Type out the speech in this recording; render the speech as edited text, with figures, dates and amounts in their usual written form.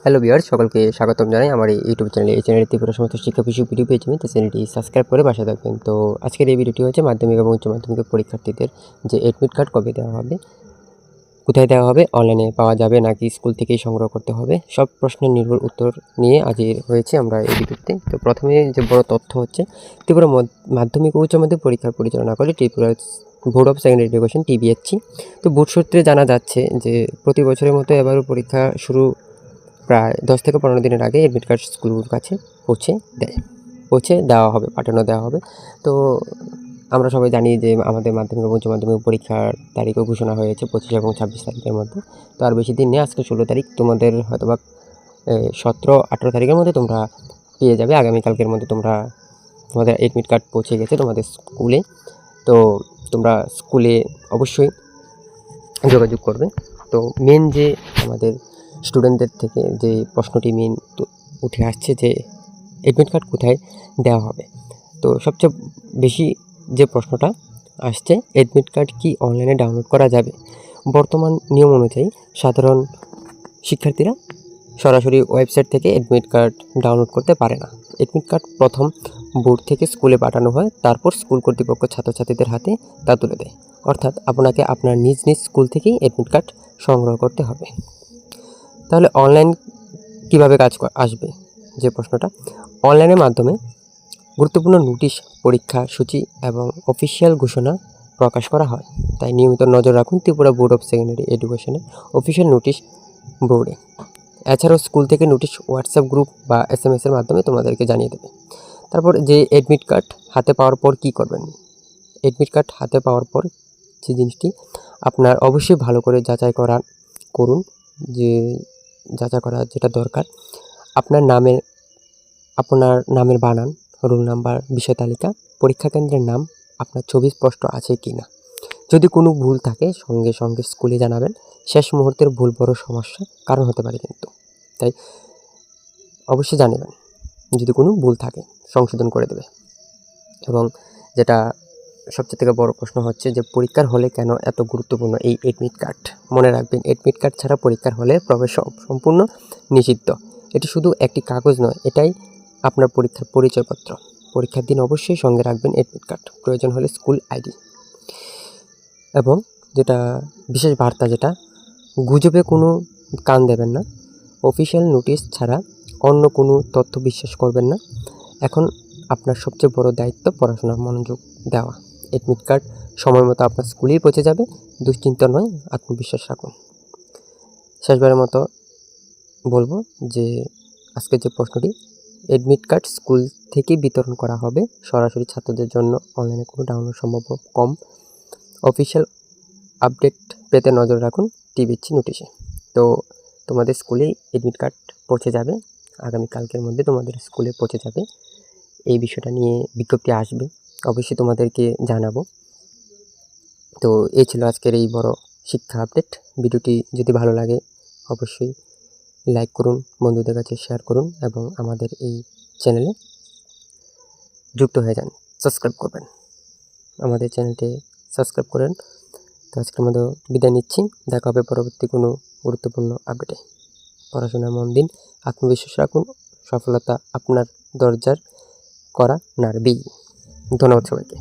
Hello viewers, সকলকে স্বাগতম জানাই আমার এই ইউটিউব চ্যানেলে। এই চ্যানেলে ত্রিপুরা সমস্ত শিক্ষা বিষয়ক ভিডিও পেয়ে যাবেন, তো চ্যানেলটি সাবস্ক্রাইব করে পাশে থাকবেন। তো আজকের এই ভিডিওটি হচ্ছে মাধ্যমিক এবং উচ্চ মাধ্যমিকের পরীক্ষার্থীদের যে এডমিট কার্ড কবে দেওয়া হবে, কোথায় দেওয়া হবে, অনলাইনে পাওয়া যাবে নাকি স্কুল থেকেই সংগ্রহ করতে হবে, সব প্রশ্নের নির্ভুল উত্তর নিয়ে হাজির হয়েছে আমরা এই ভিডিওতে। তো প্রথমে যে বড় তথ্য হচ্ছে, ত্রিপুরা মাধ্যমিক ও উচ্চ মাধ্যমিক পরীক্ষা পরিচালনা করে Tripura board of secondary education TBHC। তো বোর্ড সূত্রে জানা যাচ্ছে যে প্রতি বছরের মতো এবারও পরীক্ষা শুরু প্রায় 10 থেকে 15 দিনের আগে এডমিট কার্ড স্কুলগুলোর কাছে পৌঁছে দেওয়া হবে, পাঠানো দেওয়া হবে। তো আমরা সবাই জানি যে আমাদের মাধ্যমিক এবং উচ্চ মাধ্যমিক পরীক্ষার তারিখও ঘোষণা হয়েছে 25 এবং 26 তারিখের মধ্যে। তো আর বেশি দিন নেই, আজকে 16 তারিখ, তোমাদের হয়তোবা 17-18 তারিখের মধ্যে তোমরা পেয়ে যাবে। আগামীকালকের মধ্যে তোমাদের এডমিট কার্ড পৌঁছে গেছে তোমাদের স্কুলে। তো তোমরা স্কুলে অবশ্যই যোগাযোগ করবে। তো মেন যে আমাদের স্টুডেন্টদের থেকে যে প্রশ্নটি মেন উঠে আসছে যে এডমিট কার্ড কোথায় দেওয়া হবে। তো সবচেয়ে বেশি যে প্রশ্নটা আসছে, এডমিট কার্ড কি অনলাইনে ডাউনলোড করা যাবে? বর্তমান নিয়ম অনুযায়ী সাধারণ শিক্ষার্থীরা সরাসরি ওয়েবসাইট থেকে এডমিট কার্ড ডাউনলোড করতে পারে না। এডমিট কার্ড প্রথম বোর্ড থেকে স্কুলে পাঠানো হয়, তারপর স্কুল কর্তৃপক্ষ ছাত্রছাত্রীদের হাতে তা তুলে দেয়। অর্থাৎ আপনাকে আপনার নিজ নিজ স্কুল থেকেই এডমিট কার্ড সংগ্রহ করতে হবে। তাহলে অনলাইন কীভাবে আসবে যে প্রশ্নটা, অনলাইনের মাধ্যমে গুরুত্বপূর্ণ নোটিশ, পরীক্ষা সূচি এবং অফিসিয়াল ঘোষণা প্রকাশ করা হয়। তাই নিয়মিত নজর রাখুন ত্রিপুরা বোর্ড অফ সেকেন্ডারি এডুকেশনের অফিসিয়াল নোটিশ বোর্ডে। এছাড়াও স্কুল থেকে নোটিশ হোয়াটসঅ্যাপ গ্রুপ বা SMS এর মাধ্যমে তোমাদেরকে জানিয়ে দেবে। তারপর যে এডমিট কার্ড হাতে পাওয়ার পর কী করবেন, এডমিট কার্ড হাতে পাওয়ার পর যে জিনিসটি আপনার অবশ্যই ভালো করে করুন, যে যাচাই করা যেটা দরকার, আপনার নামের বানান, রোল নাম্বার, বিষয় তালিকা, পরীক্ষা কেন্দ্রের নাম, আপনার ছবি স্পষ্ট আছে কি না। যদি কোনো ভুল থাকে সঙ্গে সঙ্গে স্কুলে জানাবেন। শেষ মুহূর্তের ভুল বড় সমস্যা কারণ হতে পারে কিন্তু, তাই অবশ্যই জানাবেন। যদি কোনো ভুল থাকে সংশোধন করে দেবে। এবং যেটা সবচেয়ে থেকে বড় প্রশ্ন হচ্ছে যে পরীক্ষার হলে কেন এত গুরুত্বপূর্ণ এই এডমিট কার্ড। মনে রাখবেন, এডমিট কার্ড ছাড়া পরীক্ষার হলে প্রবেশ সম্পূর্ণ নিষিদ্ধ। এটি শুধু একটি কাগজ নয়, এটাই আপনার পরীক্ষার পরিচয়পত্র। পরীক্ষার দিন অবশ্যই সঙ্গে রাখবেন এডমিট কার্ড, প্রয়োজন হলে স্কুল ID। এবং যেটা বিশেষ বার্তা, যেটা গুজবে কোনো কান দেবেন না, অফিসিয়াল নোটিশ ছাড়া অন্য কোনো তথ্য বিশ্বাস করবেন না। এখন আপনার সবচেয়ে বড় দায়িত্ব পড়াশোনার মনোযোগ দেওয়া। এডমিট কার্ড সময় মতো আপনার স্কুলেই পৌঁছে যাবে, দুশ্চিন্তা নয়, আত্মবিশ্বাস রাখুন। শেষবারের মতো বলবো যে আজকের যে প্রশ্নটি, এডমিট কার্ড স্কুল থেকে বিতরণ করা হবে, সরাসরি ছাত্রদের জন্য অনলাইনে কোনো ডাউনলোড সম্ভব কম। অফিসিয়াল আপডেট পেতে নজর রাখুন TBHC নোটিশে। তো তোমাদের স্কুলেই এডমিট কার্ড পৌঁছে যাবে, আগামীকালকের মধ্যে তোমাদের স্কুলে পৌঁছে যাবে। এই বিষয়টা নিয়ে বিজ্ঞপ্তি আসবে, অবশ্যই তোমাদেরকে জানাবো। তো এই ছিল আজকের এই বড় শিক্ষা আপডেট। ভিডিওটি যদি ভালো লাগে অবশ্যই লাইক করুন, বন্ধুদের কাছে শেয়ার করুন এবং আমাদের এই চ্যানেলে যুক্ত হয়ে যান, সাবস্ক্রাইব করবেন, আমাদের চ্যানেলটি সাবস্ক্রাইব করেন। তো আজকের মতো বিদায় নিচ্ছি, দেখা হবে পরবর্তী কোনো গুরুত্বপূর্ণ আপডেটে। পড়াশোনায় মন দিন, আত্মবিশ্বাস রাখুন, সফলতা আপনার দরজার করা নাড়বেই। ধন্যবাদ সবাইকে।